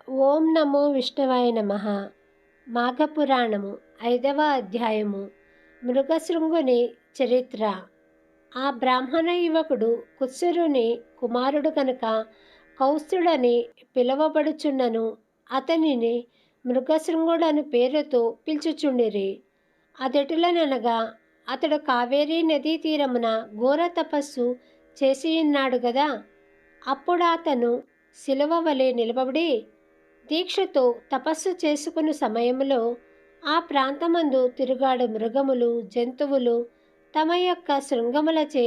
ఓం నమో విష్ణువాయ నమః. మాఘపురాణము 5వ అధ్యాయము. మృగశృంగుని చరిత్ర. ఆ బ్రాహ్మణ యువకుడు కుత్సురుని కుమారుడు కనుక కౌస్తుడని పిలువబడుచున్నను. అతనిని మృగశృంగుడను పేరుతో పిలుచుచుండిరి. అదెటులనగా అతడు కావేరీ నదీ తీరమున ఘోర తపస్సు చేసియున్నాడు గదా. అప్పుడు అతను శిలువ వలె నిలబడి దీక్షతో తపస్సు చేసుకుని సమయంలో ఆ ప్రాంతమందు తిరుగాడు మృగములు జంతువులు తమ యొక్క శృంగములచే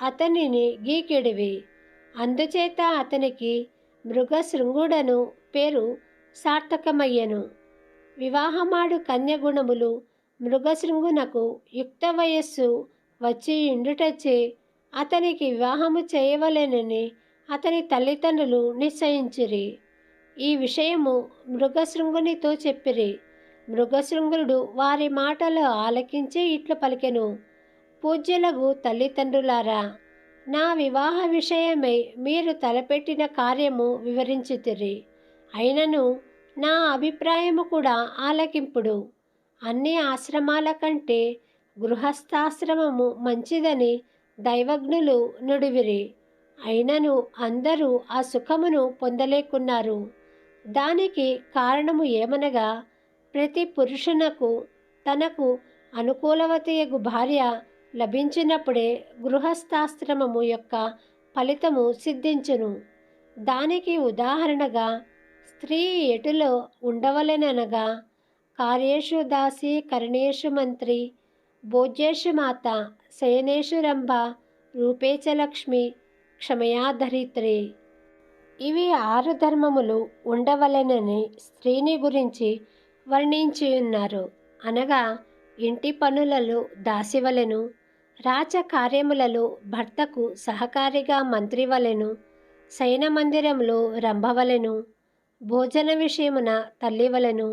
అతనిని గీకెడివి. అందుచేత అతనికి మృగశృంగుడను పేరు సార్థకమయ్యను. వివాహమాడు కన్యగుణములు మృగశృంగునకు యుక్త వయస్సు వచ్చి ఇండుటచే అతనికి వివాహము చేయవలెనని అతని తల్లిదండ్రులు నిశ్చయించిరి. ఈ విషయము మృగశృంగునితో చెప్పిరి. మృగశృంగుడు వారి మాటలు ఆలకించి ఇట్లు పలికెను. పూజ్యులగు తల్లిదండ్రులారా, నా వివాహ విషయమై మీరు తలపెట్టిన కార్యము వివరించితిరి. అయినను నా అభిప్రాయము కూడా ఆలకింపుడు. అన్ని ఆశ్రమాల కంటే గృహస్థాశ్రమము మంచిదని దైవజ్ఞులు నుడివిరి. అయినను అందరూ ఆ సుఖమును పొందలేకున్నారు. దానికి కారణము ఏమనగా, ప్రతి పురుషునకు తనకు అనుకూలవతయగు భార్య లభించినప్పుడే గృహస్థాశ్రమము యొక్క ఫలితము సిద్ధించును. దానికి ఉదాహరణగా స్త్రీ ఎటులో ఉండవలెననగా, కార్యేషు దాసి కరణేషు మంత్రి, భోజ్యేషు మాత, శయనేషు రంభ, రూపేచ లక్ష్మి, క్షమయా ధరిత్రి. ఇవి 6 ధర్మములు ఉండవలెనని స్త్రీని గురించి వర్ణించియున్నారు. అనగా ఇంటి పనులలో దాసివలెను, రాజకార్యములలో భర్తకు సహకారిగా మంత్రివలెను, శయన మందిరంలో రంభవలెను, భోజన విషయమున తల్లివలెను,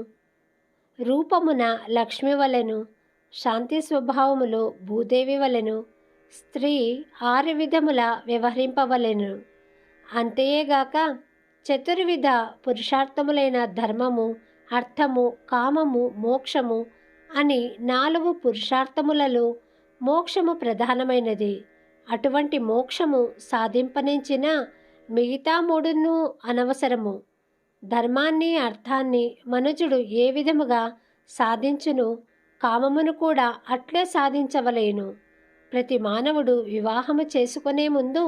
రూపమున లక్ష్మివలెను, శాంతి స్వభావములో భూదేవి వలెను స్త్రీ 6 విధముల వ్యవహరింపవలెను. అంతేగాక చతుర్విధ పురుషార్థములైన ధర్మము, అర్థము, కామము, మోక్షము అని 4 పురుషార్థములలో మోక్షము ప్రధానమైనది. అటువంటి మోక్షము సాధింపనించిన మిగతా 3 అనవసరము. ధర్మాన్ని అర్థాన్ని మనుజుడు ఏ విధముగా సాధించును, కామమును కూడా అట్లే సాధించవలేను. ప్రతి మానవుడు వివాహము చేసుకునే ముందు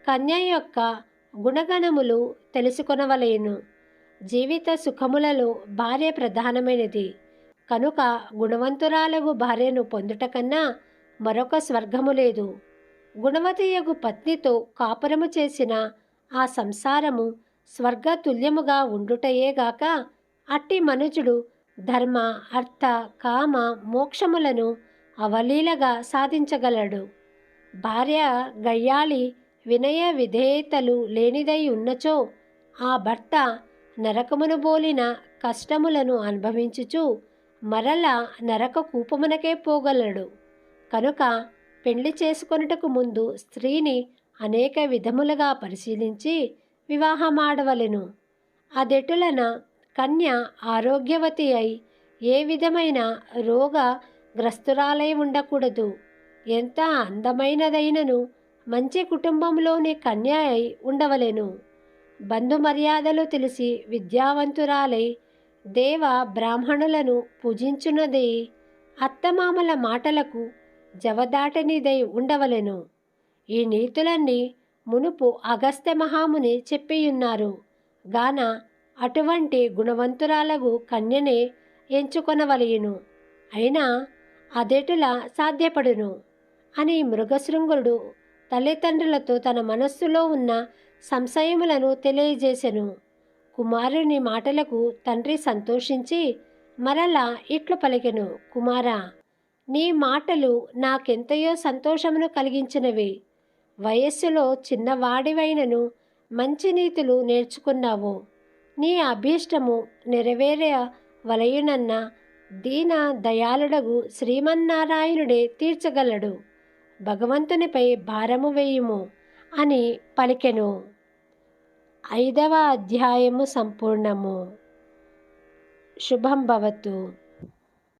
కన్య యొక్క గుణగణములు తెలుసుకొనవలేను. జీవిత సుఖములలో భార్య ప్రధానమైనది కనుక గుణవంతురాలగు భార్యను పొందుట కన్నా మరొక స్వర్గము లేదు. గుణవతియగు పత్నితో కాపురము చేసిన ఆ సంసారము స్వర్గతుల్యముగా ఉండుటయేగాక అట్టి మనుజుడు ధర్మ అర్థ కామ మోక్షములను అవలీలగా సాధించగలడు. భార్య గయ్యాళి వినయ విధేయతలు లేనిదై ఉన్నచో ఆ భర్త నరకమును బోలిన కష్టములను అనుభవించుచు మరల నరక కూపమునకే పోగలడు. కనుక పెళ్లి చేసుకొనుటకు ముందు స్త్రీని అనేక విధములుగా పరిశీలించి వివాహమాడవలెను. అదెటులన కన్య ఆరోగ్యవతి అయి ఏ విధమైన రోగగ్రస్తురాలై ఉండకూడదు. ఎంత అందమైనదైనను మంచి కుటుంబంలోని కన్య అయి ఉండవలెను. బంధుమర్యాదలు తెలిసి విద్యావంతురాలై దేవ బ్రాహ్మణులను పూజించున్నది, అత్తమామల మాటలకు జవదాటనిదై ఉండవలెను. ఈ నీతులన్నీ మునుపు అగస్త్య మహాముని చెప్పియున్నారు గాన అటువంటి గుణవంతురాలకు కన్యనే ఎంచుకొనవలయును. అయినా అదెటులా సాధ్యపడును అని మృగశృంగుడు తల్లిదండ్రులతో తన మనస్సులో ఉన్న సంశయములను తెలియజేసెను. కుమారుని మాటలకు తండ్రి సంతోషించి మరలా ఇట్లు పలికెను. కుమారా, నీ మాటలు నాకెంతయో సంతోషమును కలిగించినవి. వయస్సులో చిన్నవాడివైనను మంచి నీతులు నేర్చుకున్నావు. నీ అభీష్టము నెరవేరవలయునన్న దీన దయాళుడగు శ్రీమన్నారాయణుడే తీర్చగలడు. భగవంతునిపై భారము వేయుము అని పలికెను. 5వ అధ్యాయము సంపూర్ణము. శుభం భవతు.